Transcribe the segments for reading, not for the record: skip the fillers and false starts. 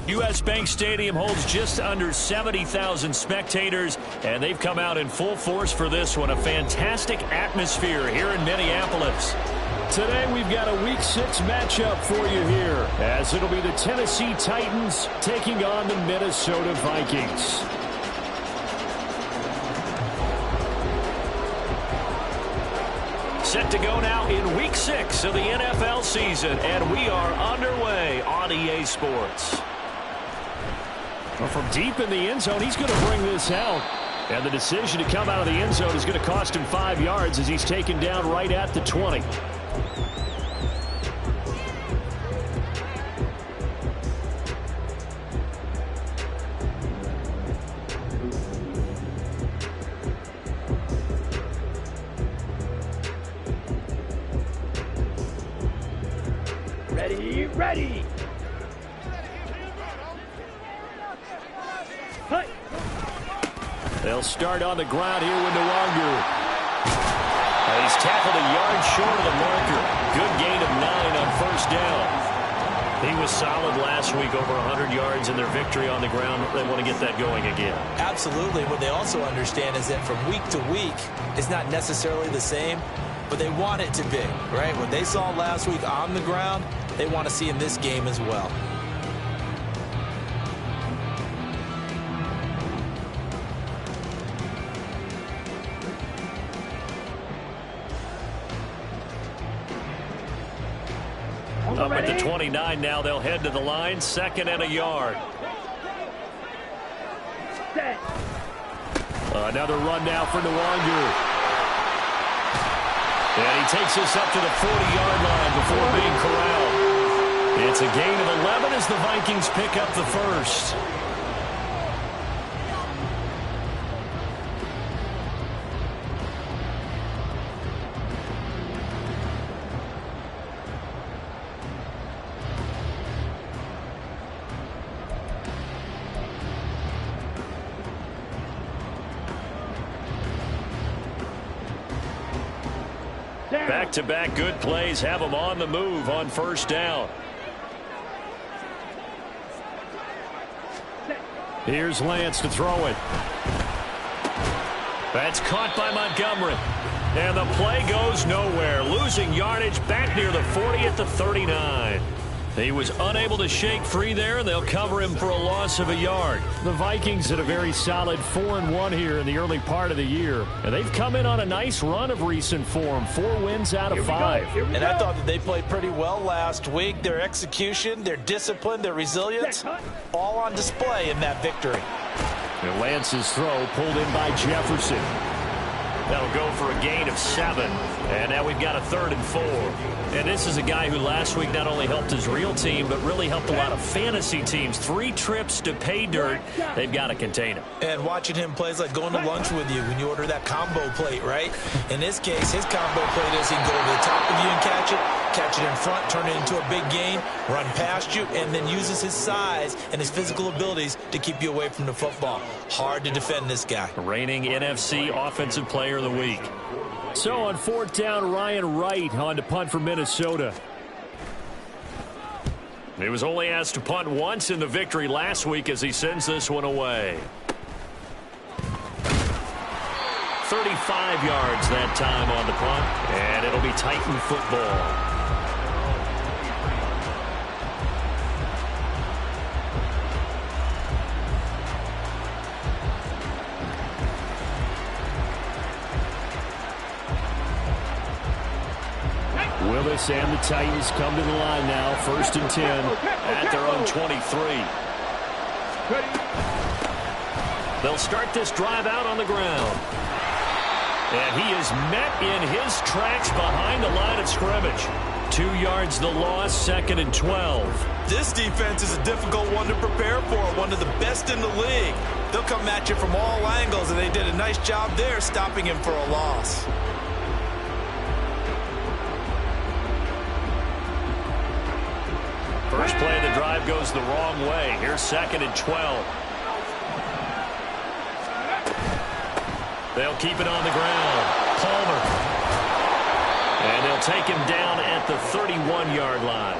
U.S. Bank Stadium holds just under 70,000 spectators, and they've come out in full force for this one. A fantastic atmosphere here in Minneapolis. Today we've got a Week 6 matchup for you here, as it'll be the Tennessee Titans taking on the Minnesota Vikings. Set to go now in Week 6 of the NFL season, and we are underway on EA Sports. Well, from deep in the end zone, he's going to bring this out. And the decision to come out of the end zone is going to cost him 5 yards as he's taken down right at the 20. Ready. They'll start on the ground here with Nwangu. He's tackled a yard short of the marker. Good gain of 9 on first down. He was solid last week, over 100 yards in their victory on the ground. They want to get that going again. Absolutely. What they also understand is that from week to week, it's not necessarily the same, but they want it to be, right? What they saw last week on the ground, they want to see in this game as well. Up at the 29 now, they'll head to the line, 2nd and a yard. Another run now for Nwangu. And he takes us up to the 40-yard line before being corralled. It's a gain of 11 as the Vikings pick up the first. Back-to-back good plays have them on the move on first down. Here's Lance to throw it. That's caught by Montgomery. And the play goes nowhere. Losing yardage back near the 40 at the 39. He was unable to shake free there, and they'll cover him for a loss of a yard. The Vikings had a very solid 4-1 here in the early part of the year. And they've come in on a nice run of recent form. 4 wins out of 5. And I thought that they played pretty well last week. Their execution, their discipline, their resilience, all on display in that victory. And Lance's throw pulled in by Jefferson. That'll go for a gain of 7. And now we've got a 3rd and 4. And this is a guy who last week not only helped his real team, but really helped a lot of fantasy teams. 3 trips to pay dirt. They've got to contain him. And watching him play is like going to lunch with you when you order that combo plate, right? In this case, his combo plate is he can go to the top of you and catch it in front, turn it into a big gain, run past you, and then uses his size and his physical abilities to keep you away from the football. Hard to defend this guy. Reigning NFC Offensive Player of the Week. So on 4th down, Ryan Wright on to punt for Minnesota. He was only asked to punt once in the victory last week as he sends this one away. 35 yards that time on the punt, and it'll be Titan football. Willis and the Titans come to the line now. 1st and 10 at their own 23. They'll start this drive out on the ground. And he is met in his tracks behind the line of scrimmage. 2 yards the loss, 2nd and 12. This defense is a difficult one to prepare for, one of the best in the league. They'll come at you from all angles, and they did a nice job there stopping him for a loss. First play of the drive goes the wrong way. Here's 2nd and 12. They'll keep it on the ground. Palmer. And they'll they'll take him down at the 31-yard line.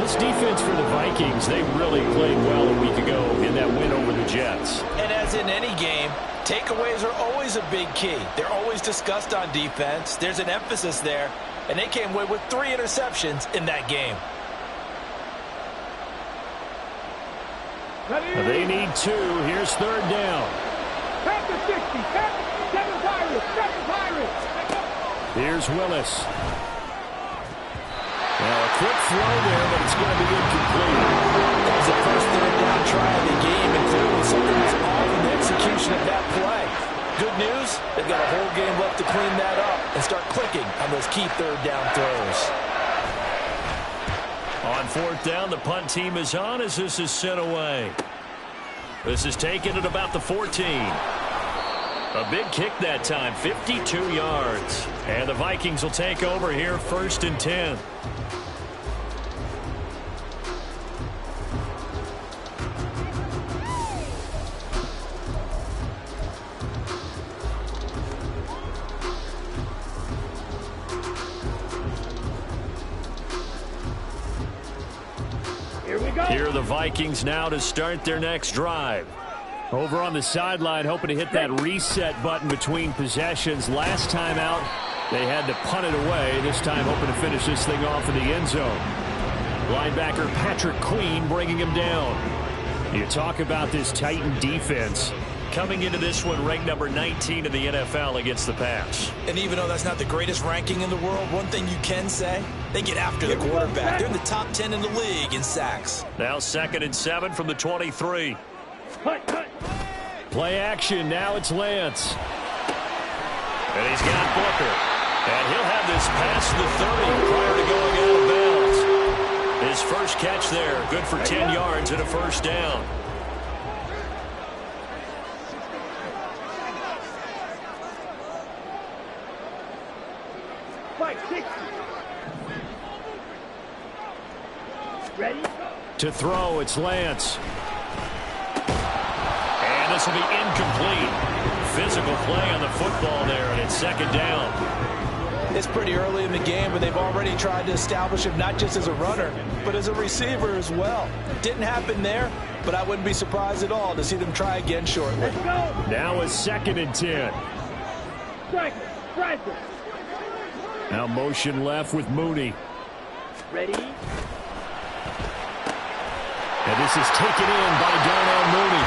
This defense for the Vikings, they really played well a week ago in that win over the Jets. And as in any game, takeaways are always a big key. They're always discussed on defense. There's an emphasis there, and they came away with 3 interceptions in that game. They need 2. Here's third down. Here's Willis. Now a quick throw there, but it's going to be incomplete. That was the first third down try of the game, and clearly something was off in the execution of that play. Good news, they've got a whole game left to clean that up and start clicking on those key third down throws. On fourth down, the punt team is on as this is sent away. This is taken at about the 14. A big kick that time, 52 yards. And the Vikings will take over here, 1st and 10. Here are the Vikings now to start their next drive. Over on the sideline, hoping to hit that reset button between possessions. Last time out, they had to punt it away. This time, hoping to finish this thing off in the end zone. Linebacker Patrick Queen bringing him down. You talk about this Titan defense. Coming into this one, ranked number 19 in the NFL against the pass. And even though that's not the greatest ranking in the world, one thing you can say, they get after the quarterback. They're in the top 10 in the league in sacks. Now 2nd and 7 from the 23. Play action. Now it's Lance. And he's got Booker. And he'll have this past the 30 prior to going out of bounds. His first catch there, good for 10 yards and a first down. Ready? To throw, it's Lance. And this will be incomplete. Physical play on the football there, and it's 2nd down. It's pretty early in the game, but they've already tried to establish him not just as a runner, but as a receiver as well. Didn't happen there, but I wouldn't be surprised at all to see them try again shortly. Now a 2nd and 10. Now motion left with Mooney. Ready? And this is taken in by Darnell Mooney.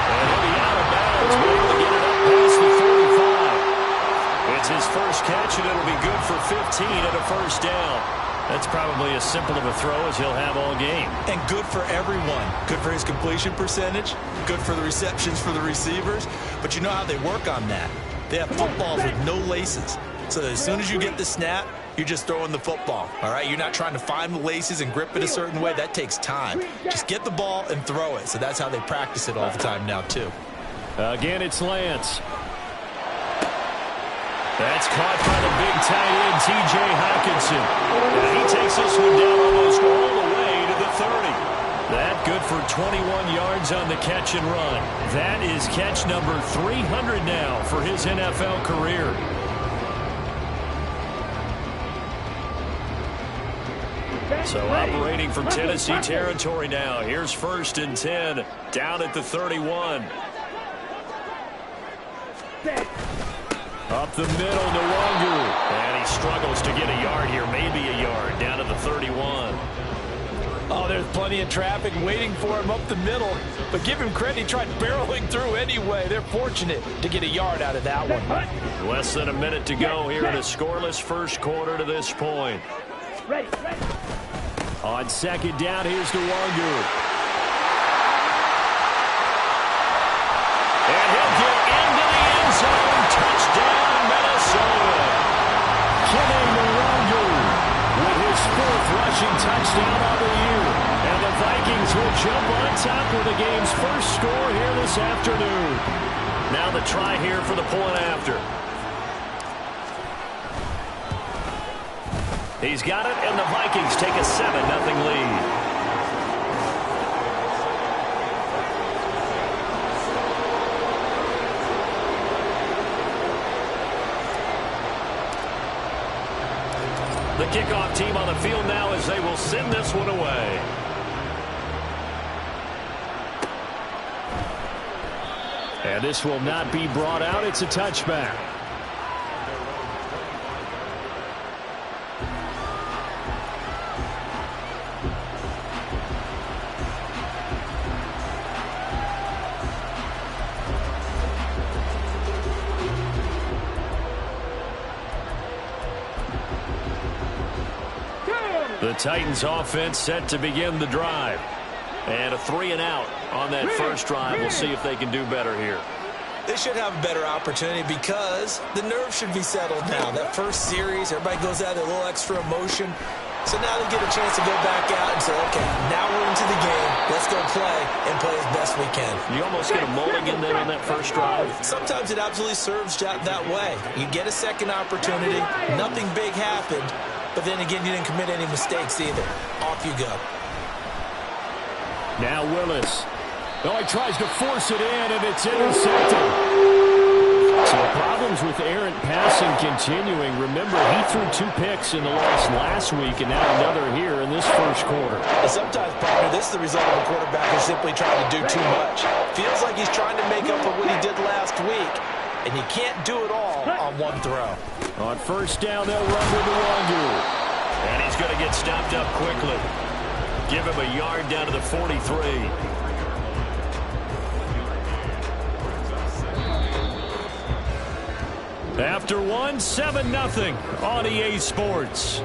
And he'll be out of bounds, but able to get it up past the 45. It's his first catch, and it'll be good for 15 and a first down. That's probably as simple of a throw as he'll have all game. And good for everyone. Good for his completion percentage. Good for the receptions for the receivers. But you know how they work on that. They have footballs with no laces. So that as soon as you get the snap, you're just throwing the football, all right? You're not trying to find the laces and grip it a certain way. That takes time. Just get the ball and throw it. So that's how they practice it all the time now, too. Again, it's Lance. That's caught by the big tight end, T.J. Hockenson. And he takes this one down almost all the way to the 30. That good for 21 yards on the catch and run. That is catch number 300 now for his NFL career. So operating from Tennessee territory now. Here's 1st and 10 down at the 31. Up the middle, Nwangu. And he struggles to get a yard here, maybe a yard, down to the 31. Oh, there's plenty of traffic waiting for him up the middle. But give him credit, he tried barreling through anyway. They're fortunate to get a yard out of that one. Less than a minute to go here in a scoreless first quarter to this point. Ready. On 2nd down, here's Nwangu. And he'll get into the end zone. Touchdown, Minnesota. Kene Nwangu with his 4th rushing touchdown of the year. And the Vikings will jump on top with the game's first score here this afternoon. Now the try here for the point after. He's got it, and the Vikings take a 7-0 lead. The kickoff team on the field now as they will send this one away. And this will not be brought out. It's a touchback. The Titans offense set to begin the drive. And a 3-and-out on that first drive. We'll see if they can do better here. They should have a better opportunity because the nerves should be settled now. That first series, everybody goes out with a little extra emotion. So now they get a chance to go back out and say, okay, now we're into the game. Let's go play and play as best we can. You almost get a mulligan then on that first drive. Sometimes it absolutely serves that way. You get a second opportunity. Nothing big happened. But then again, you didn't commit any mistakes either. Off you go. Now Willis. Oh, he tries to force it in, and it's intercepted. So problems with errant passing continuing. Remember, he threw 2 picks in the loss last week, and now another here in this first quarter. Sometimes, partner, this is the result of a quarterback who's simply trying to do too much. Feels like he's trying to make up for what he did last week, and you can't do it all on one throw. On first down, they'll run with the Wangu. And he's going to get stopped up quickly. Give him a yard down to the 43. After one, 7-0 on EA Sports.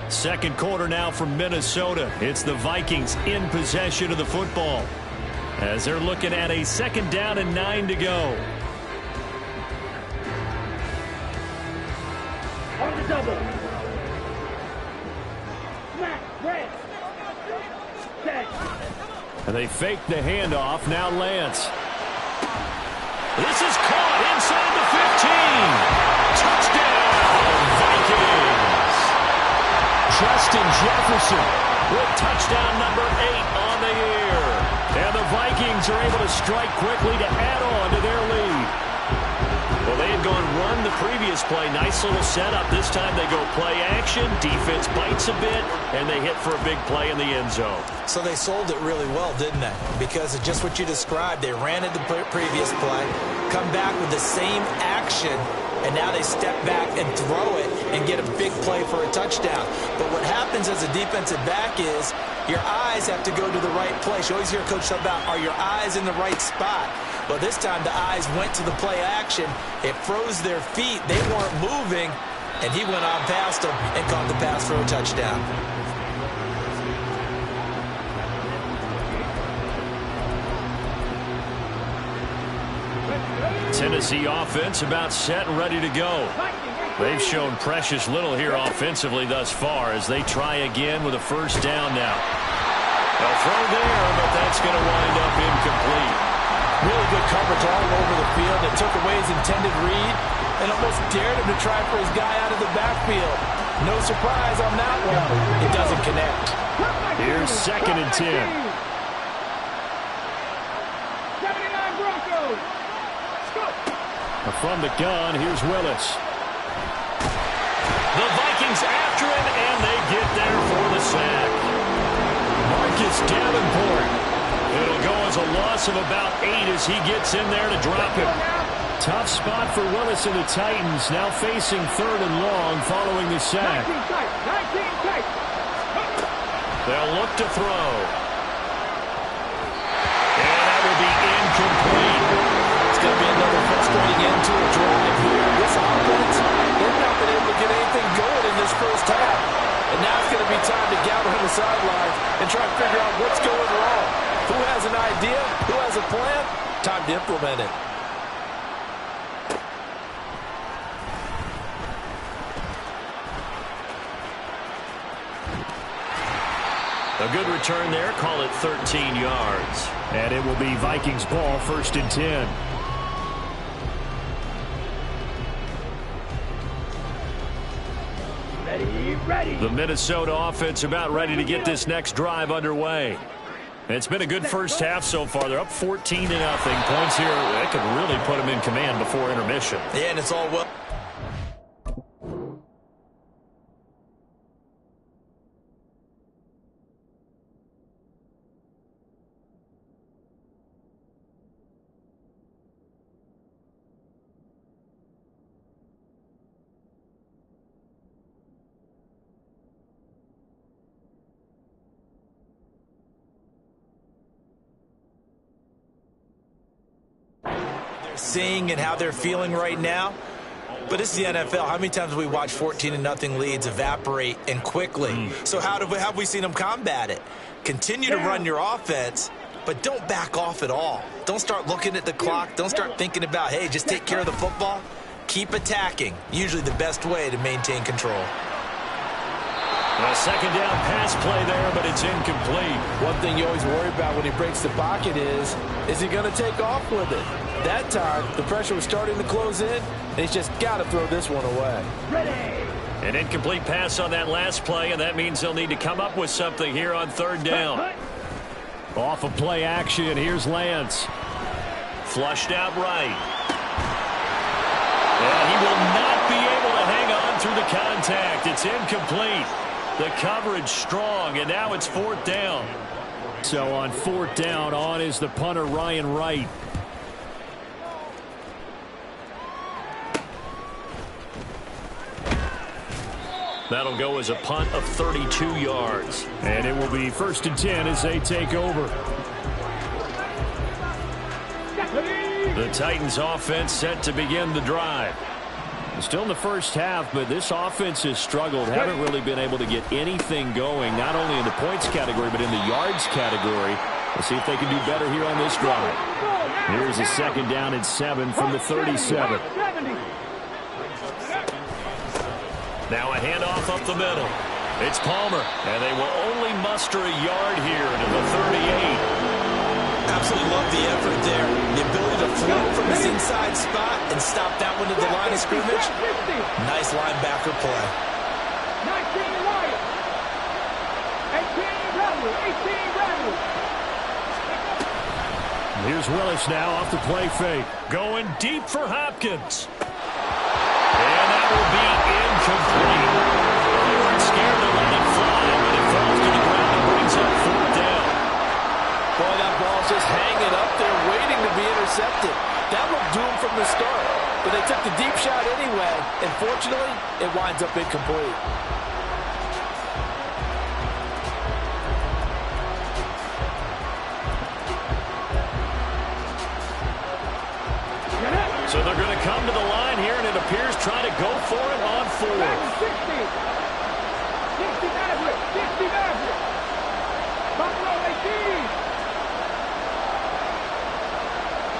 Second quarter now from Minnesota. It's the Vikings in possession of the football as they're looking at a 2nd down and 9 to go. On the double. Smack, red. Set. And they fake the handoff. Now Lance. This is caught inside the 15. Touchdown, Vikings. Justin Jefferson With touchdown number 8 on the year. And the Vikings are able to strike quickly to add on to their lead. Well, they had gone run the previous play. Nice little setup. This time they go play action. Defense bites a bit, and they hit for a big play in the end zone. So they sold it really well, didn't they? Because of just what you described. They ran it the previous play, come back with the same action, and now they step back and throw it and get a big play for a touchdown. But what happens as a defensive back is your eyes have to go to the right place. You always hear Coach talk about, are your eyes in the right spot? Well, this time the eyes went to the play action. It froze their feet. They weren't moving, and he went on past them and caught the pass for a touchdown. Tennessee offense about set and ready to go. They've shown precious little here offensively thus far as they try again with a first down now. They'll throw there, but that's going to wind up incomplete. Really good coverage all over the field. It took away his intended read and almost dared him to try for his guy out of the backfield. No surprise on that one. It doesn't connect. Here's 2nd and 10. 79 Broncos. From the gun, here's Willis. The Vikings after him, and they get there for the sack. Marcus Davenport. It'll go as a loss of about 8 as he gets in there to drop him. Tough spot for Willis and the Titans, now facing 3rd and long following the sack. 19 tight. They'll look to throw. And that will be incomplete. It's going to be another frustrating end to a drive here. This offense, they've not been able to get anything going in this first half. And now it's going to be time to gather on the sideline and try to figure out what's going wrong. Who has an idea? Who has a plan? Time to implement it. A good return there. Call it 13 yards. And it will be Vikings ball, 1st and 10. Ready. The Minnesota offense about ready to get this next drive underway. It's been a good first half so far. They're up 14-0. Points here, that could really put them in command before intermission. Yeah, and it's all well. Seeing and how they're feeling right now. But this is the NFL. How many times have we watched 14-0 leads evaporate and quickly? So how have we seen them combat it? Continue to run your offense, but don't back off at all. Don't start looking at the clock. Don't start thinking about, hey, just take care of the football. Keep attacking. Usually the best way to maintain control. A second down pass play there, but it's incomplete. One thing you always worry about when he breaks the pocket is he going to take off with it? That time, the pressure was starting to close in, and he's just got to throw this one away. Ready. An incomplete pass on that last play, and that means they'll need to come up with something here on third down. Off of play action, here's Lance. Flushed out right. And he will not be able to hang on through the contact. It's incomplete. The coverage strong, and now it's fourth down. So on fourth down, on is the punter, Ryan Wright. That'll go as a punt of 32 yards. And it will be 1st and 10 as they take over. The Titans offense set to begin the drive. Still in the first half, but this offense has struggled. Haven't really been able to get anything going, not only in the points category, but in the yards category. We'll see if they can do better here on this drive. Here's a second down and 7 from the 37. Now a handoff up the middle. It's Palmer, and they will only muster a yard here to the 38. Absolutely love the effort there. The ability to float from his inside spot and stop that one at the line of scrimmage. Nice linebacker play. 19 Wyatt. 18 Rebel. 18 Rebel. Here's Willis now off the play fake. Going deep for Hopkins. And that will be incomplete. They weren't scared to let it fly, but it falls to the ground and brings up fourth down. Boy, that ball's just hanging up there waiting to be intercepted. That looked doomed from the start. But they took the deep shot anyway, and fortunately, it winds up incomplete. So they're going to come to the line here, and it appears trying to go for it on 4. 60 Maverick. 60 Maverick. Buffalo 18.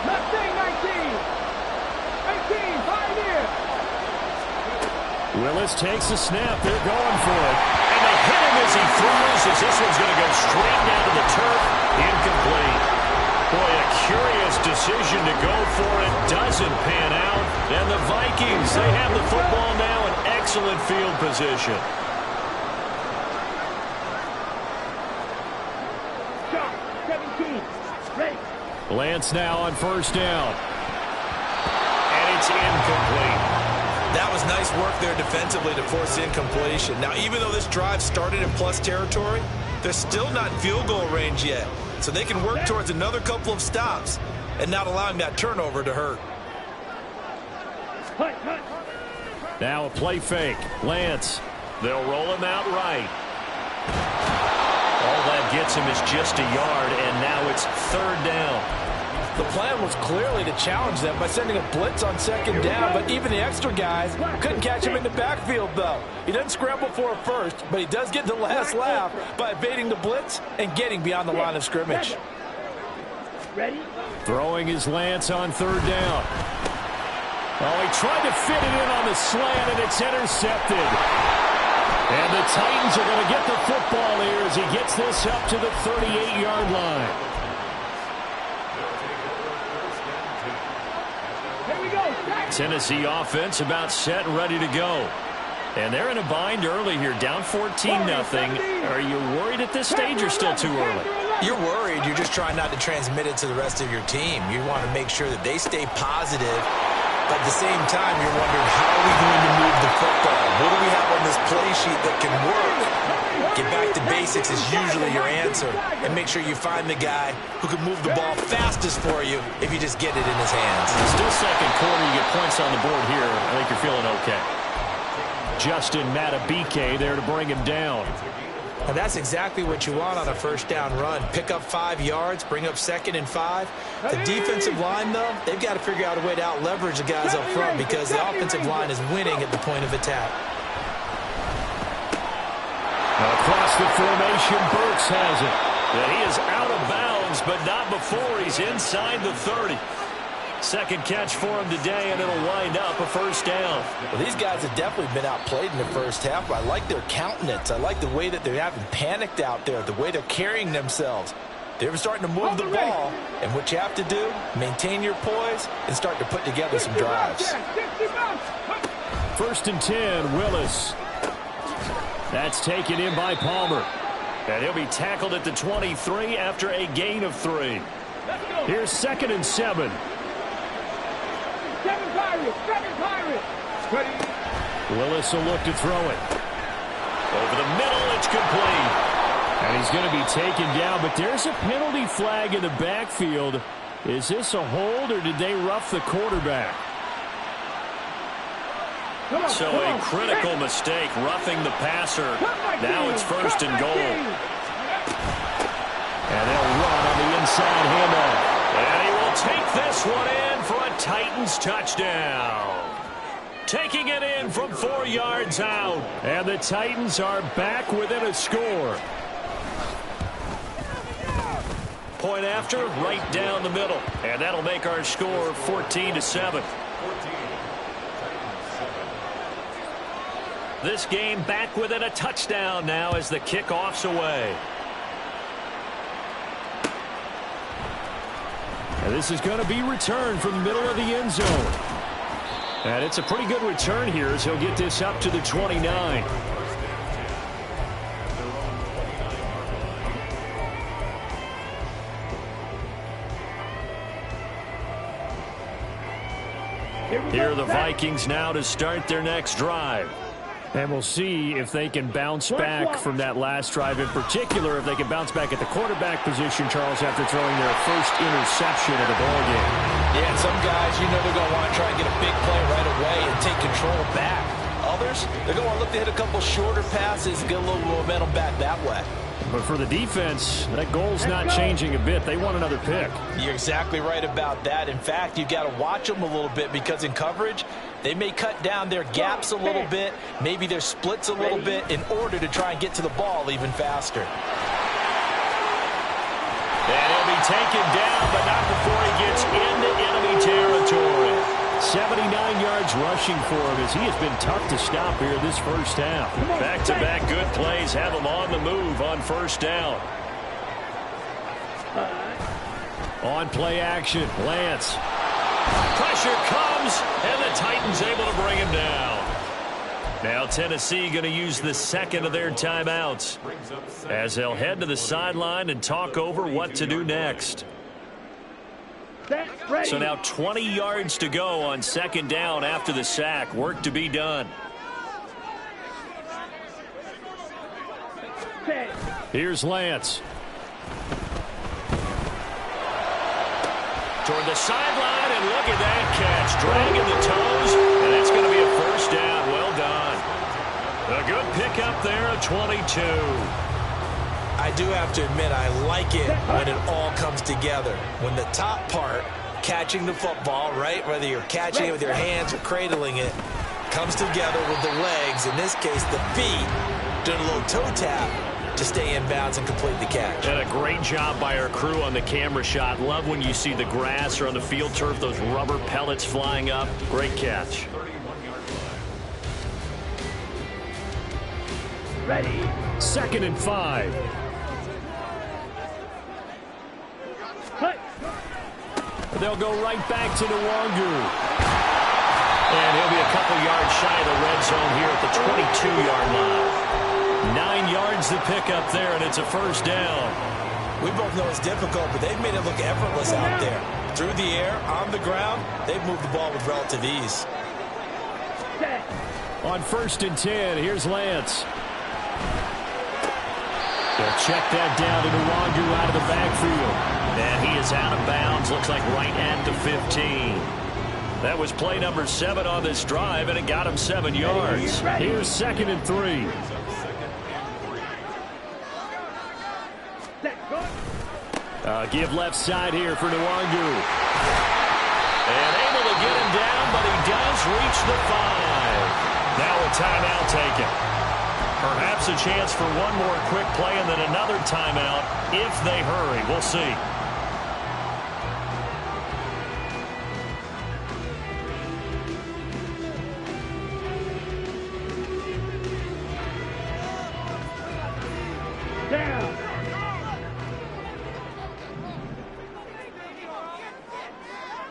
Mustang 19. 18. Pioneer. Willis takes the snap. They're going for it. And they hit him as he throws, as this one's going to go straight down to the turf. Incomplete. Boy, a curious decision to go for it. Doesn't pan out. And the Vikings, they have the football now in excellent field position. Shot. 17. Ready. Lance now on first down. And it's incomplete. That was nice work there defensively to force incompletion. Now, even though this drive started in plus territory, they're still not in field goal range yet. So they can work towards another couple of stops and not allowing that turnover to hurt. Now a play fake. Lance. They'll roll him out right. All that gets him is just a yard, and now it's third down. The plan was clearly to challenge them by sending a blitz on second down, but even the extra guys couldn't catch him in the backfield, though. He doesn't scramble for a first, but he does get the last laugh by evading the blitz and getting beyond the line of scrimmage. Ready? Throwing his Lance on third down. Oh, he tried to fit it in on the slant, and it's intercepted. And the Titans are going to get the football here as he gets this up to the 38-yard line. Tennessee offense about set and ready to go. And they're in a bind early here, down 14-0. Are you worried at this stage or still too early? You're worried. You're just trying not to transmit it to the rest of your team. You want to make sure that they stay positive. But at the same time, you're wondering, how are we going to move the football? What do we have on this play sheet that can work? Get back to basics is usually your answer. And make sure you find the guy who can move the ball fastest for you if you just get it in his hands. Still second quarter. You get points on the board here. I think you're feeling okay. Justin Matabike there to bring him down. And that's exactly what you want on a first down run. Pick up 5 yards, bring up 2nd and 5. The defensive line, though, they've got to figure out a way to out-leverage the guys up front because the offensive line is winning at the point of attack. Across the formation, Burks has it. And he is out of bounds, but not before he's inside the 30. Second catch for him today, and it'll wind up a first down. Well, these guys have definitely been outplayed in the first half. I like their countenance. I like the way that they haven't panicked out there, the way they're carrying themselves. They're starting to move the ball, and what you have to do, maintain your poise and start to put together some drives. 1st and 10, Willis. That's taken in by Palmer. And he'll be tackled at the 23 after a gain of 3. Here's 2nd and 7. 7 Pirates. Ready. Willis will look to throw it. Over the middle, it's complete. And he's going to be taken down, but there's a penalty flag in the backfield. Is this a hold, or did they rough the quarterback? So a critical mistake, roughing the passer. Now it's 1st and goal. And they'll run on the inside handoff. And he will take this one in for a Titans touchdown. Taking it in from 4 yards out. And the Titans are back within a score. Point after, right down the middle. And that'll make our score 14-7. This game back within a touchdown now as the kickoff's away. And this is going to be returned from the middle of the end zone. And it's a pretty good return here as he'll get this up to the 29. Here are the Vikings now to start their next drive. And we'll see if they can bounce back from that last drive, in particular if they can bounce back at the quarterback position, Charles, after throwing their first interception of the ballgame. Yeah, and some guys, you know they're going to want to try and get a big play right away and take control back. Others, they're going to want to look to hit a couple shorter passes and get a little momentum back that way. But for the defense, that goal's not changing a bit. They want another pick. You're exactly right about that. In fact, you've got to watch them a little bit because in coverage, they may cut down their gaps a little bit, maybe their splits a little bit in order to try and get to the ball even faster. And he'll be taken down, but not before he gets into enemy territory. 79 yards rushing for him as he has been tough to stop here this first half. Back-to-back good plays have him on the move on first down. On play action, Lance. Pressure comes, and the Titans able to bring him down. Now Tennessee going to use the second of their timeouts as they'll head to the sideline and talk over what to do next. So now 20 yards to go on second down after the sack. Work to be done. Here's Lance. Toward the sideline, and look at that catch. Dragging the toes, and that's going to be a first down. Well done. A good pickup there at 22. I do have to admit, I like it when it all comes together. When the top part, catching the football, right, whether you're catching it with your hands or cradling it, comes together with the legs, in this case the feet, doing a little toe tap to stay in bounds and complete the catch. And a great job by our crew on the camera shot. Love when you see the grass or on the field turf, those rubber pellets flying up. Great catch. Ready. 2nd and 5. They'll go right back to Nwangu. And he'll be a couple yards shy of the red zone here at the 22-yard line. 9 yards to pick up there, and it's a first down. We both know it's difficult, but they've made it look effortless out there. Through the air, on the ground, they've moved the ball with relative ease. On 1st and 10, here's Lance. They'll check that down to Nwangu out of the backfield. And he is out of bounds, looks like right at the 15. That was play number 7 on this drive, and it got him 7 yards. Here's 2nd and 3. Give left side here for Nwangu. And able to get him down, but he does reach the 5. Now a timeout taken. Perhaps a chance for one more quick play and then another timeout if they hurry. We'll see. Down.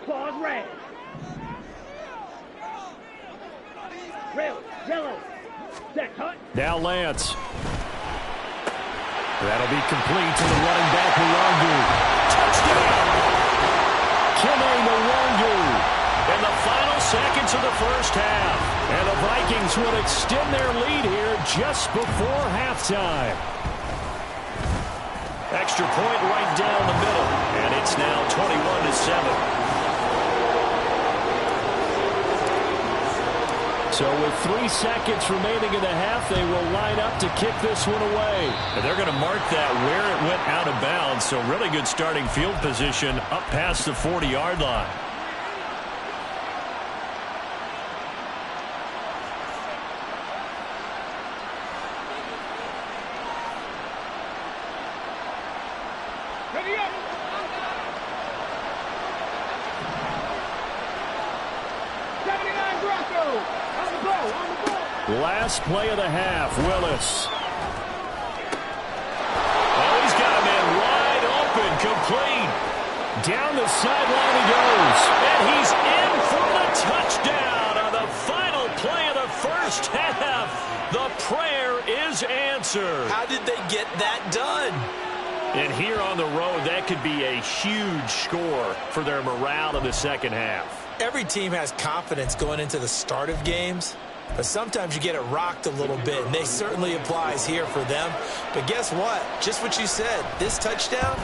Claws red. Red, yellow. Set, cut. Now Lance. That'll be complete to the running back, Nwangu. Touchdown! Kene Nwangu. In the final seconds of the first half. And the Vikings will extend their lead here just before halftime. Extra point right down the middle. And it's now 21-7. So with 3 seconds remaining in the half, they will line up to kick this one away. And they're going to mark that where it went out of bounds. So really good starting field position up past the 40-yard line. Ready up. Last play of the half, Willis. Oh, he's got a man wide open, complete. Down the sideline he goes. And he's in for the touchdown on the final play of the first half. The prayer is answered. How did they get that done? And here on the road, that could be a huge score for their morale in the second half. Every team has confidence going into the start of games, but sometimes you get it rocked a little bit, and they certainly applies here for them. But guess what? Just what you said, this touchdown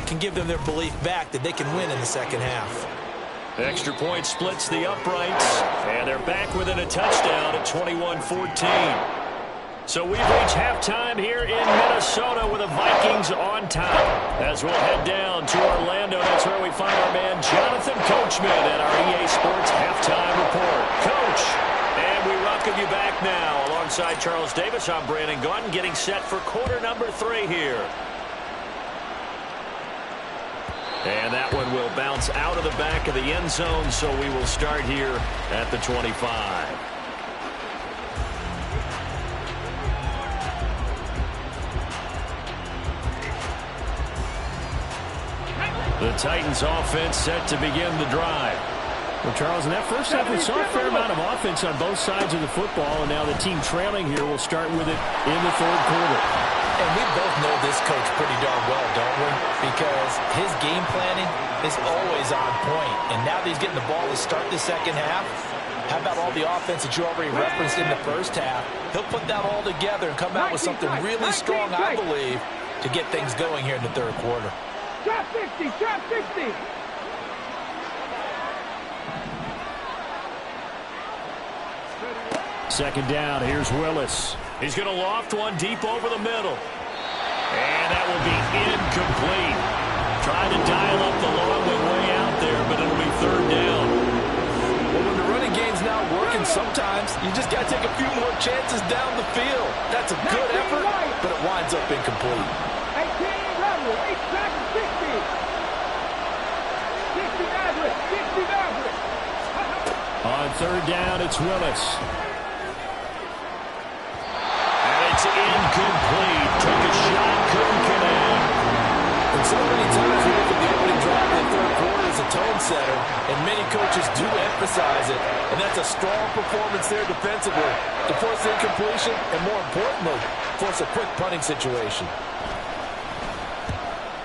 can give them their belief back that they can win in the second half. Extra point splits the uprights, and they're back within a touchdown at 21-14. So we've reached halftime here in Minnesota with the Vikings on top. As we'll head down to Orlando, that's where we find our man Jonathan Coachman at our EA Sports Halftime Report. Coach, and we welcome you back now. Alongside Charles Davis, I'm Brandon Gunn, getting set for quarter number 3 here. And that one will bounce out of the back of the end zone, so we will start here at the 25. The Titans offense set to begin the drive. Well, Charles, in that first half, we saw a fair amount of offense on both sides of the football, and now the team trailing here will start with it in the third quarter. And we both know this coach pretty darn well, don't we? Because his game planning is always on point. And now that he's getting the ball to start the second half, how about all the offense that you already referenced in the first half? He'll put that all together and come out with something really strong, I believe, to get things going here in the third quarter. Drop 50, drop 50. Second down, here's Willis. He's going to loft one deep over the middle. And that will be incomplete. Trying to dial up the long way out there, but it'll be third down. Well, when the running game's not working, sometimes you just got to take a few more chances down the field. That's a good effort, but it winds up incomplete. 18 level, 8 seconds, 60. 60 average, 60 average. On third down, it's Willis. It's incomplete. Took a shot, couldn't connect. And so many times we look at the opening drive in the third quarter as a tone setter, and many coaches do emphasize it. And that's a strong performance there defensively to force incompletion and, more importantly, force a quick punting situation.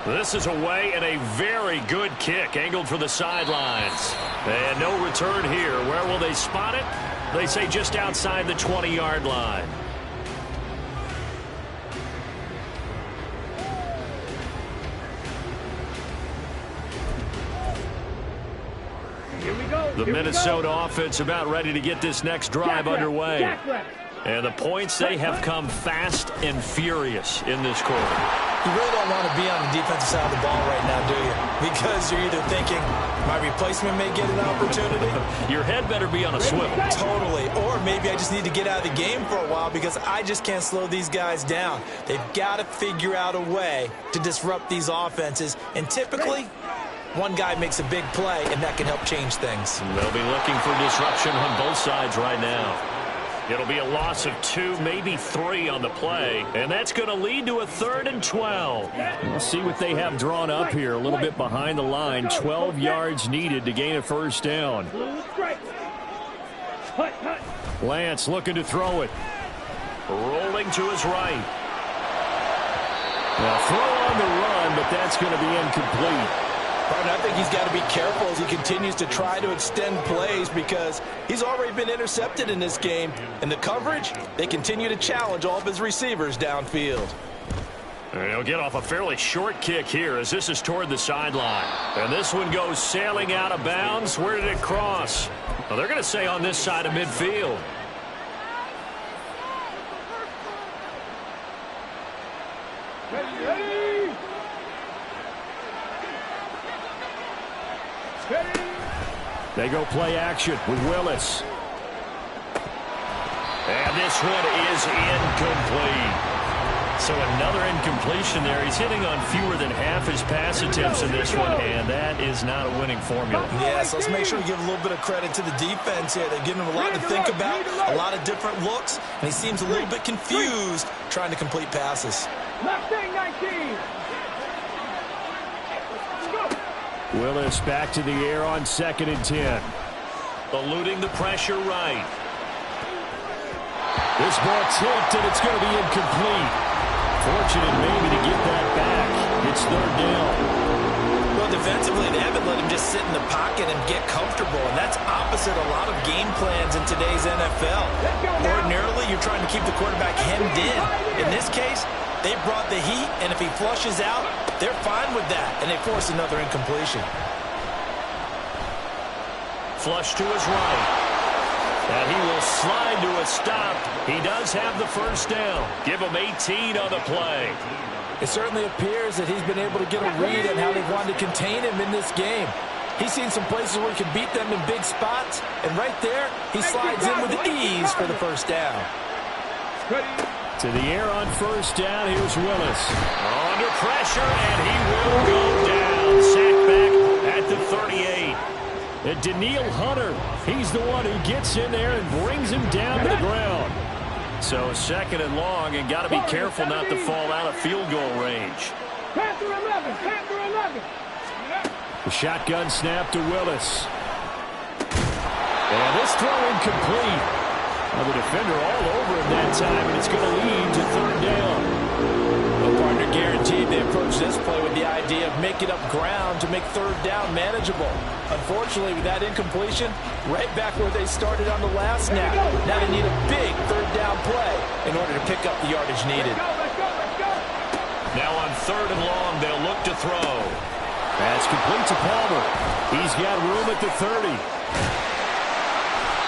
This is away and a very good kick angled for the sidelines. And no return here. Where will they spot it? They say just outside the 20-yard line. The Minnesota offense about ready to get this next drive underway. And the points, they have come fast and furious in this quarter. You really don't want to be on the defensive side of the ball right now, do you? Because you're either thinking, my replacement may get an opportunity. Your head better be on a swivel. Totally. Or maybe I just need to get out of the game for a while because I just can't slow these guys down. They've got to figure out a way to disrupt these offenses. And typically, one guy makes a big play, and that can help change things. They'll be looking for disruption on both sides right now. It'll be a loss of 2, maybe 3 on the play, and that's going to lead to a 3rd and 12. We'll see what they have drawn up here. A little bit behind the line. 12 yards needed to gain a first down. Lance looking to throw it. Rolling to his right. Now throw on the run, but that's going to be incomplete. I think he's got to be careful as he continues to try to extend plays because he's already been intercepted in this game. And the coverage, they continue to challenge all of his receivers downfield. And he'll get off a fairly short kick here as this is toward the sideline. And this one goes sailing out of bounds. Where did it cross? Well, they're going to say on this side of midfield. They go play action with Willis. And this one is incomplete. So another incompletion there. He's hitting on fewer than half his pass attempts in this one, and that is not a winning formula. Yes, let's make sure we give a little bit of credit to the defense here. They're giving him a lot to think about, a lot of different looks, and he seems a little bit confused trying to complete passes. Willis back to the air on 2nd and 10. Eluding the pressure right. This ball tipped, and it's going to be incomplete. Fortunate maybe to get that back. It's 3rd down. Well, defensively, they haven't let him just sit in the pocket and get comfortable, and that's opposite a lot of game plans in today's NFL. Ordinarily, you're trying to keep the quarterback hemmed in. In this case, they brought the heat, and if he flushes out, they're fine with that, and they force another incompletion. Flush to his right. And he will slide to a stop. He does have the first down. Give him 18 on the play. It certainly appears that he's been able to get a read on how they've wanted to contain him in this game. He's seen some places where he can beat them in big spots, and right there, he slides in with ease for the first down. To the air on first down, here's Willis. Under pressure, and he will go down. Sacked back at the 38. And Daniil Hunter, he's the one who gets in there and brings him down to the ground. So 2nd and long, and got to be careful not to fall out of field goal range. Panther 11, Panther 11. The shotgun snap to Willis. And this throw incomplete. Well, the defender all over him that time, and it's going to lead to 3rd down. The partner guaranteed they approach this play with the idea of making up ground to make 3rd down manageable. Unfortunately, with that incompletion, right back where they started on the last snap. Now they need a big 3rd down play in order to pick up the yardage needed. Now on 3rd and long, they'll look to throw. Pass complete to Palmer. He's got room at the 30.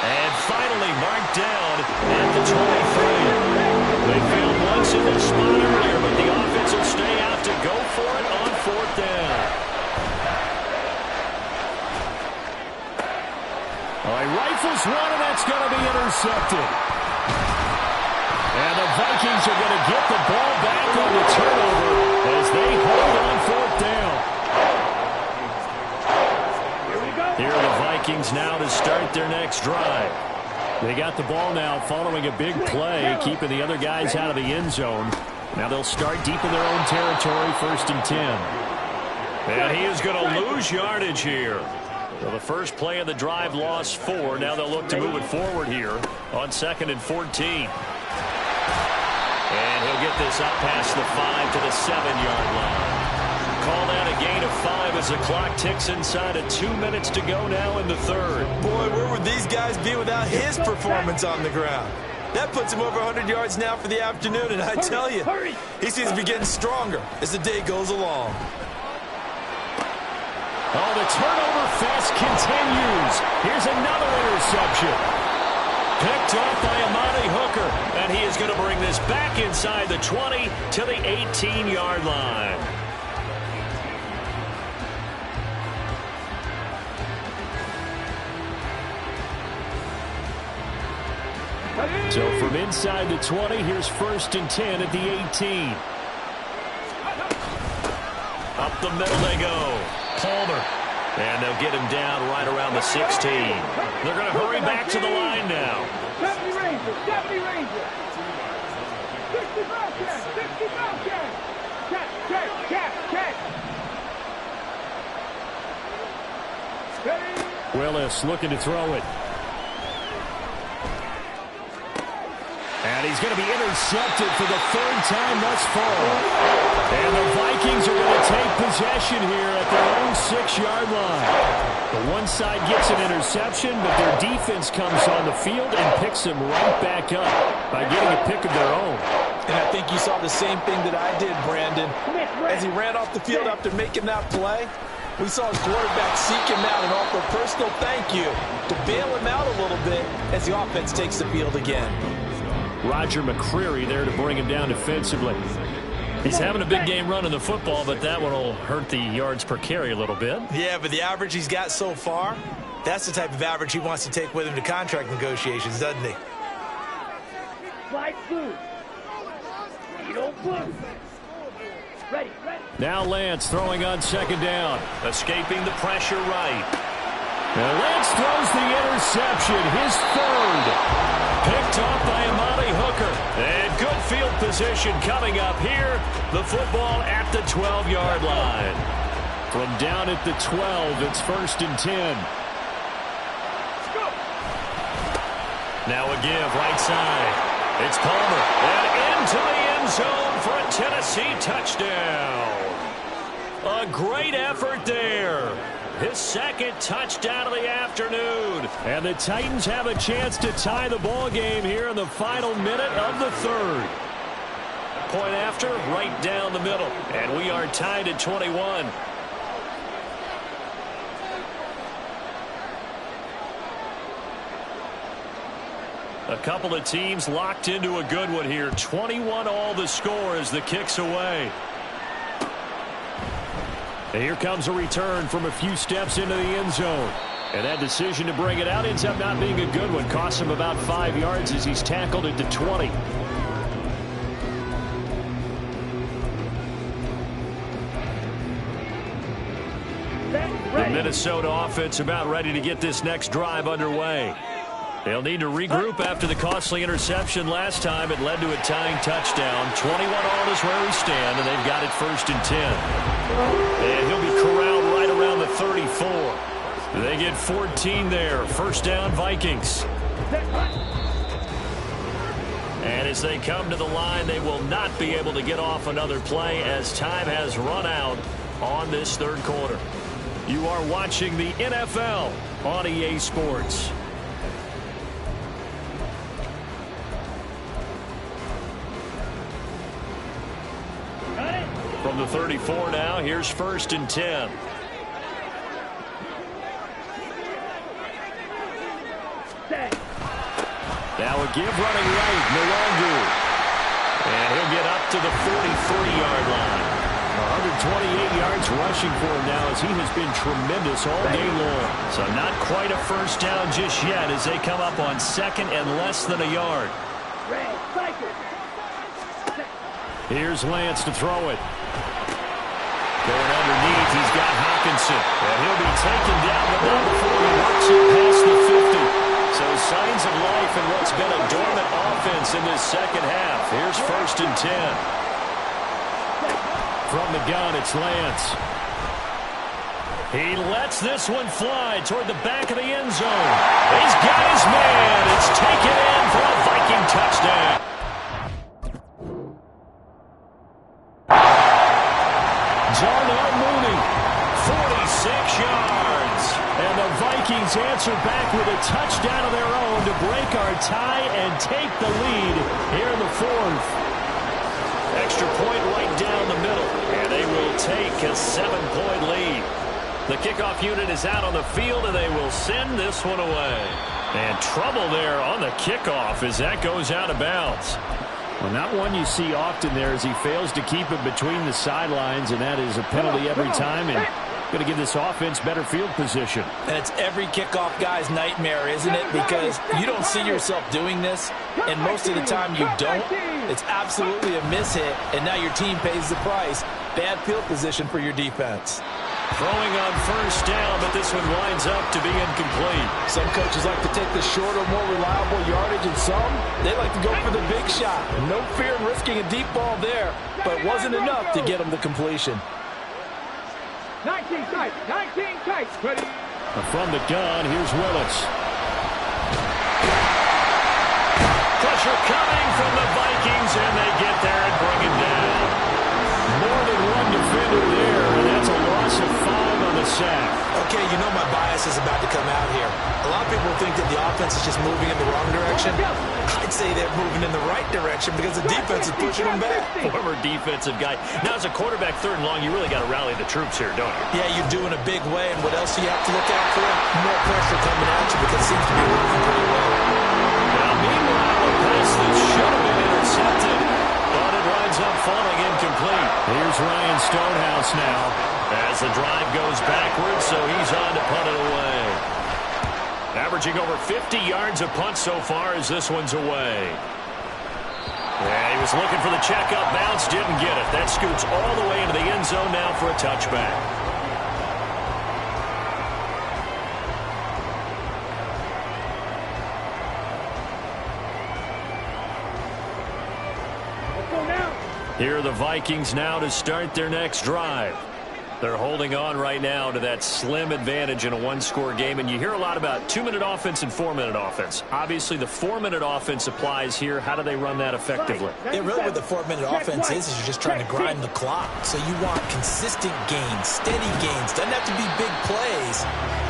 And finally marked down at the 23. They failed once in this spot earlier, but the offense will stay out to go for it on 4th down. All right, rifles one, and that's going to be intercepted. And the Vikings are going to get the ball back on the turnover as they hold on 4th down. Here are the Vikings now to start their next drive. They got the ball now following a big play, keeping the other guys out of the end zone. Now they'll start deep in their own territory, 1st and 10. And he is going to lose yardage here. So the first play of the drive lost 4. Now they'll look to move it forward here on 2nd and 14. And he'll get this up past the 5 to the 7-yard line. gain of 5 as the clock ticks inside of 2 minutes to go now in the third. Boy, where would these guys be without his performance on the ground? That puts him over 100 yards now for the afternoon, and I tell you, he seems to be getting stronger as the day goes along. Oh, the turnover fest continues. Here's another interception. Picked off by Amani Hooker, and he is going to bring this back inside the 20 to the 18-yard line. So from inside the 20, here's 1st and 10 at the 18. Up the middle they go. Palmer. And they'll get him down right around the 16. They're going to hurry back to the line now. 70 Rangers, 70 Rangers. 65 catch, 65 catch. Catch. Willis looking to throw it. And he's going to be intercepted for the 3rd time thus far. And the Vikings are going to take possession here at their own 6-yard line. The one side gets an interception, but their defense comes on the field and picks them right back up by getting a pick of their own. And I think you saw the same thing that I did, Brandon. As he ran off the field after making that play, we saw his quarterback seek him out and offer a personal thank you to bail him out a little bit as the offense takes the field again. Roger McCreary there to bring him down defensively. He's having a big game running the football, but that one will hurt the yards per carry a little bit. Yeah, but the average he's got so far, that's the type of average he wants to take with him to contract negotiations, doesn't he? Slide through. You don't move. Ready. Now Lance throwing on 2nd down. Escaping the pressure right. And Lance throws the interception, his 3rd. Picked off by Amani Hooker. And good field position coming up here. The football at the 12-yard line. From down at the 12, it's 1st and 10. Now a give right side. It's Palmer. And into the end zone for a Tennessee touchdown. A great effort there. His 2nd touchdown of the afternoon. And the Titans have a chance to tie the ball game here in the final minute of the 3rd. Point after, right down the middle. And we are tied at 21. A couple of teams locked into a good one here. 21 all the score as the kick's away. And here comes a return from a few steps into the end zone. And that decision to bring it out ends up not being a good one. Costs him about 5 yards as he's tackled at the 20. The Minnesota offense about ready to get this next drive underway. They'll need to regroup after the costly interception last time. It led to a tying touchdown. 21 all is where we stand, and they've got it 1st and 10. And he'll be corralled right around the 34. They get 14 there. 1st down, Vikings. And as they come to the line, they will not be able to get off another play as time has run out on this 3rd quarter. You are watching the NFL on EA Sports. From the 34 now, here's 1st and 10. Now a give running right, Nwangu. And he'll get up to the 43-yard line. 128 yards rushing for him now as he has been tremendous all day long. So not quite a 1st down just yet as they come up on 2nd and less than a yard. Here's Lance to throw it. Going underneath, he's got Hawkinson. And he'll be taken down, but not before he works it past the 50. So signs of life in what's been a dormant offense in this 2nd half. Here's 1st and 10. From the gun, it's Lance. He lets this one fly toward the back of the end zone. He's got his man. It's taken in for a Viking touchdown. Darnell Mooney our tie and take the lead here in the fourth. Extra point right down the middle, and they will take a 7-point lead. The kickoff unit is out on the field, and they will send this one away. And trouble there on the kickoff as that goes out of bounds. Well, not one you see often there as he fails to keep it between the sidelines, and that is a penalty every time, and going to give this offense better field position. And it's every kickoff guy's nightmare, isn't it? Because you don't see yourself doing this, and most of the time you don't. It's absolutely a miss-hit, and now your team pays the price. Bad field position for your defense. Throwing on first down, but this one winds up to be incomplete. Some coaches like to take the shorter, more reliable yardage, and some, they like to go for the big shot. No fear in risking a deep ball there, but it wasn't enough to get them the completion. 19 tight, 19 tight. Ready? From the gun, here's Willis. Pressure coming from the Vikings, and they get there and bring him down. More than one defender there, and that's a loss of 5 on the sack. Okay, you know my bias is about to come out here. A lot of people think that the offense is just moving in the wrong direction. I'd say they're moving in the right direction because the defense is pushing them back. Former defensive guy. Now, as a quarterback, 3rd and long, you really got to rally the troops here, don't you? Yeah, you're doing a big way, and what else do you have to look out for? More pressure coming at you because it seems to be working pretty well. Now, meanwhile, a pass that should have been intercepted, but it winds up falling incomplete. Here's Ryan Stonehouse now. As the drive goes backwards, so he's on to punt it away. Averaging over 50 yards a punt so far as this one's away. Yeah, he was looking for the checkup bounce, didn't get it. That scoots all the way into the end zone now for a touchback. Here are the Vikings now to start their next drive. They're holding on right now to that slim advantage in a one-score game, and you hear a lot about 2-minute offense and 4-minute offense. Obviously, the 4-minute offense applies here. How do they run that effectively? Yeah, really what the 4-minute offense is you're just trying to grind the clock. So you want consistent gains, steady gains. Doesn't have to be big plays,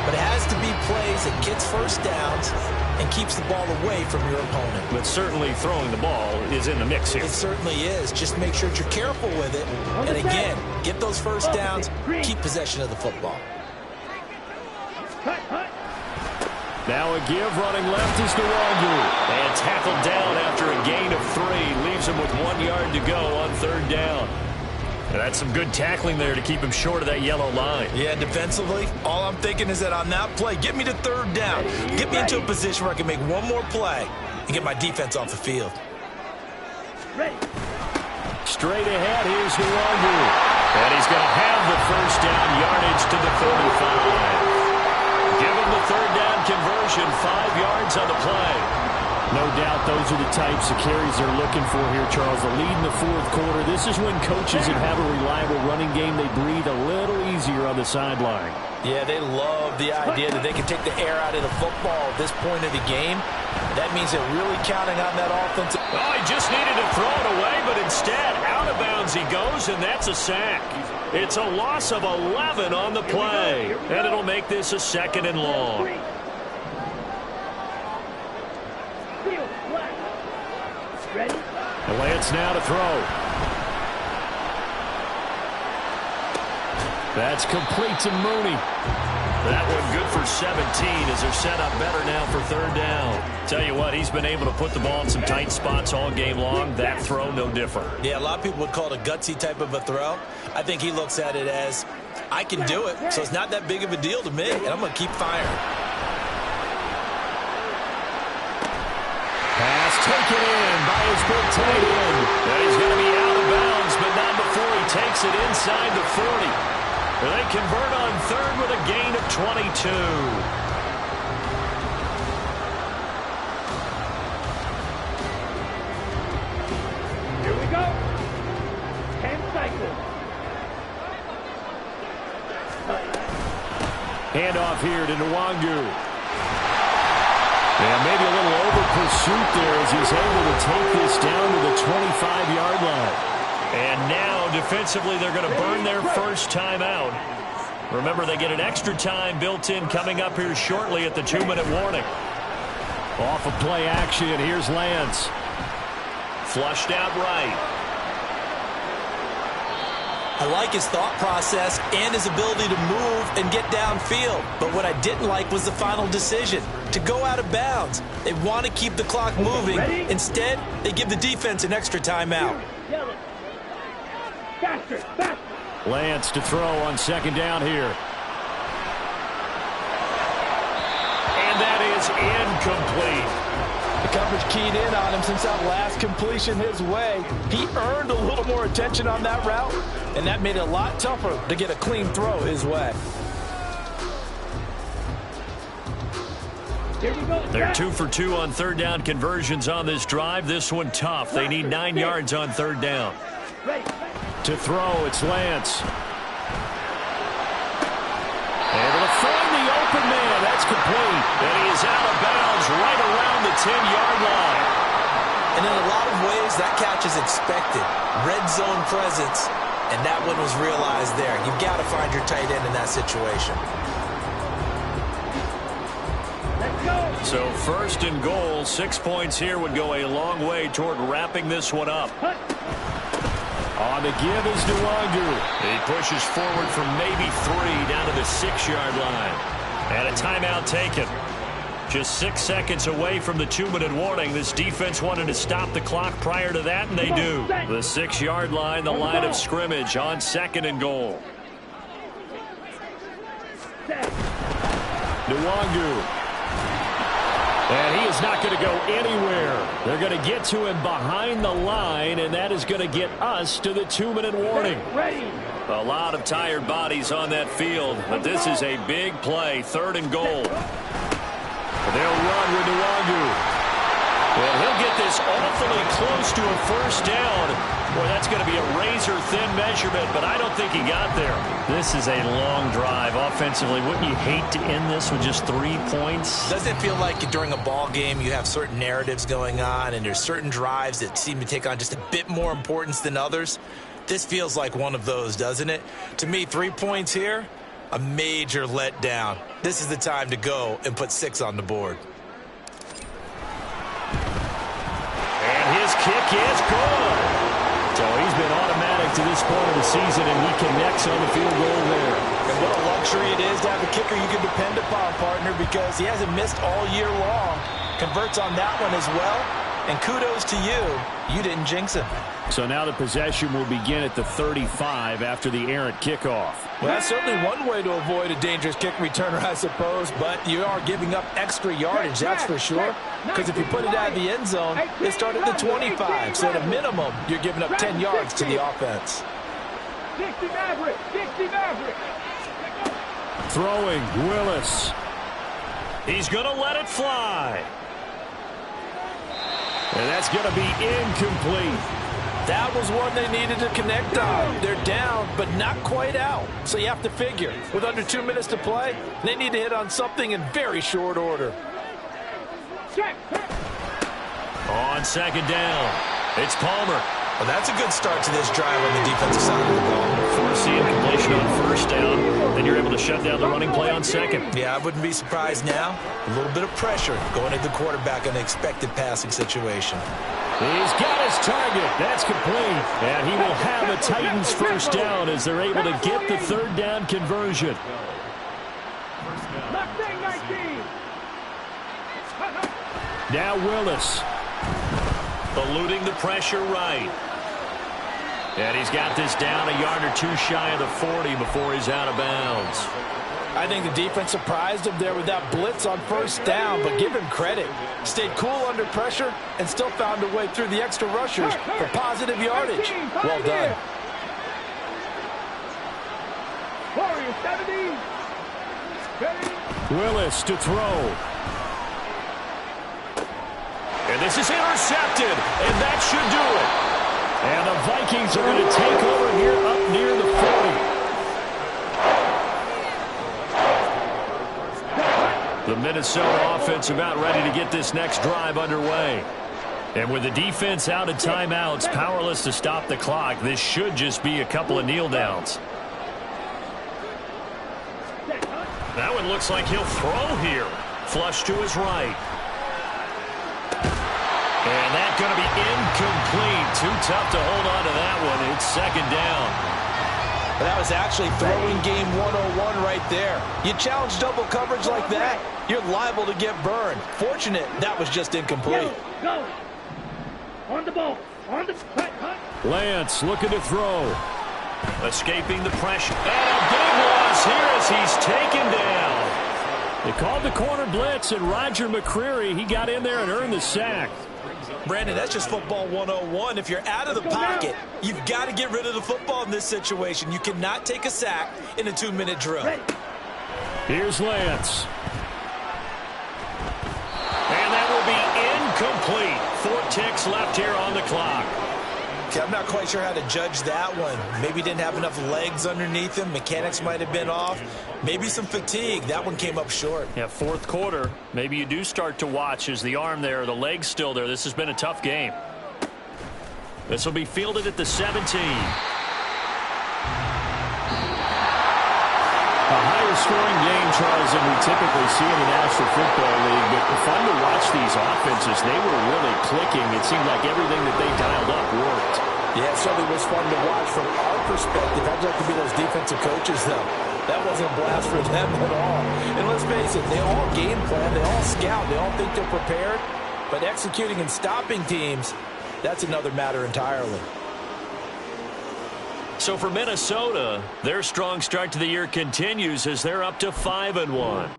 but it has to be plays that gets first downs and keeps the ball away from your opponent. But certainly throwing the ball is in the mix here. It certainly is. Just make sure that you're careful with it. And again, get those first downs, keep possession of the football. Now a give running left is Nwangu. And tackled down after a gain of 3. Leaves him with 1 yard to go on 3rd down. And that's some good tackling there to keep him short of that yellow line. Yeah, defensively, all I'm thinking is that on that play, get me to 3rd down. Get me into a position where I can make one more play and get my defense off the field. Ready. Straight ahead, here's Nwangu. And he's going to have the first down yardage to the 35. Give him the 3rd down conversion, 5 yards on the play. No doubt those are the types of carries they're looking for here, Charles. The lead in the 4th quarter. This is when coaches that have a reliable running game, they breathe a little easier on the sideline. Yeah, they love the idea that they can take the air out of the football at this point of the game. That means they're really counting on that offensive. Oh, he just needed to throw it away, but instead, out of bounds he goes, and that's a sack. It's a loss of 11 on the play, and it'll make this a 2nd and long. Ready? Lance now to throw. That's complete to Mooney. That one good for 17 as they're set up better now for 3rd down. Tell you what, he's been able to put the ball in some tight spots all game long. That throw, no different. Yeah, a lot of people would call it a gutsy type of a throw. I think he looks at it as, I can do it, so it's not that big of a deal to me, and I'm going to keep firing. Pass taken in by his big tight end. And he's going to be out of bounds, but not before he takes it inside the 40. They convert on 3rd with a gain of 22. Here we go. 10 cycles. Handoff here to Nwangu. And maybe a little over pursuit there as he's able to take this down to the 25-yard line. And now, defensively, they're going to burn their first time out. Remember, they get an extra time built in coming up here shortly at the 2-minute warning. Off of play action, here's Lance. Flushed out right. I like his thought process and his ability to move and get downfield. But what I didn't like was the final decision, to go out of bounds. They want to keep the clock moving. Instead, they give the defense an extra timeout. Faster, faster. Lance to throw on second down here. And that is incomplete. The coverage keyed in on him since that last completion his way. He earned a little more attention on that route, and that made it a lot tougher to get a clean throw his way. Here we go. They're 2 for 2 on third down conversions on this drive. This one tough. They need 9 yards on third down. Ready. To throw, it's Lance. Able to find the open man. That's complete. And he is out of bounds right around the 10-yard line. And in a lot of ways, that catch is expected. Red zone presence, and that one was realized there. You've got to find your tight end in that situation. Let's go. So first and goal, 6 points here would go a long way toward wrapping this one up. On the give is Nwangu. He pushes forward from maybe 3 down to the 6-yard line. And a timeout taken. Just 6 seconds away from the 2-minute warning. This defense wanted to stop the clock prior to that, and they do. The 6-yard line, the line of scrimmage on second and goal. Nwangu. And he is not going to go anywhere. They're going to get to him behind the line, and that is going to get us to the 2-minute warning. Ready. A lot of tired bodies on that field, but this is a big play, third and goal. They'll run with Nwangu. Well, he'll get this awfully close to a first down. Boy, that's going to be a razor-thin measurement, but I don't think he got there. This is a long drive offensively. Wouldn't you hate to end this with just 3 points? Doesn't it feel like during a ball game you have certain narratives going on and there's certain drives that seem to take on just a bit more importance than others? This feels like one of those, doesn't it? To me, 3 points here, a major letdown. This is the time to go and put 6 on the board. And his kick is good. So he's been automatic to this point of the season, and he connects on the field goal there. And what a luxury it is to have a kicker you can depend upon, partner, because he hasn't missed all year long. Converts on that one as well. And kudos to you. You didn't jinx him. So now the possession will begin at the 35 after the errant kickoff. Well, that's certainly one way to avoid a dangerous kick returner, I suppose, but you are giving up extra yardage, that's for sure. Because if you put it out of the end zone, they start at the 25. So at a minimum, you're giving up 10 yards to the offense. 60 Maverick. 60 Maverick. Throwing, Willis. He's going to let it fly. And that's going to be incomplete. That was one they needed to connect on. They're down, but not quite out. So you have to figure, with under 2 minutes to play, they need to hit on something in very short order. On second down, it's Palmer. Well, that's a good start to this drive on the defensive side of the ball. Force the incompletion on first down, then you're able to shut down the running play on second. Yeah, I wouldn't be surprised now. A little bit of pressure going at the quarterback in an expected passing situation. He's got his target. That's complete. And he will have a Titans first down as they're able to get the third down conversion. Now Willis. Eluding the pressure right. And he's got this down a yard or two shy of the 40 before he's out of bounds. I think the defense surprised him there with that blitz on first down, but give him credit. Stayed cool under pressure and still found a way through the extra rushers for positive yardage. Well done. Willis to throw. And this is intercepted, and that should do it. And the Vikings are going to take over here up near the 40. The Minnesota offense about ready to get this next drive underway. And with the defense out of timeouts, powerless to stop the clock, this should just be a couple of kneel downs. That one looks like he'll throw here. Flush to his right. And that's going to be incomplete. Too tough to hold on to that one. It's second down. That was actually throwing game 101 right there. You challenge double coverage like that, you're liable to get burned. Fortunate that was just incomplete. Go. On the ball. On the Lance looking to throw. Escaping the pressure. And a big loss here as he's taken down. They called the corner blitz, and Roger McCreary, he got in there and earned the sack. Brandon, that's just football 101. If you're out of the pocket, you've got to get rid of the football in this situation. You cannot take a sack in a 2-minute drill. Here's Lance. And that will be incomplete. 4 ticks left here on the clock. Okay, I'm not quite sure how to judge that one. Maybe didn't have enough legs underneath him. Mechanics might have been off. Maybe some fatigue. That one came up short. Yeah, fourth quarter. Maybe you do start to watch as the arm there, the leg's still there. This has been a tough game. This will be fielded at the 17. A higher scoring game, Charles, than we typically see in the National Football League, but fun to watch these offenses. They were really clicking. It seemed like everything that they dialed up worked. Yeah, it certainly was fun to watch from our perspective. I'd like to be those defensive coaches, though. That wasn't a blast for them at all. And let's face it, they all game plan, they all scout, they all think they're prepared, but executing and stopping teams, that's another matter entirely. So for Minnesota, their strong start to the year continues as they're up to 5-1.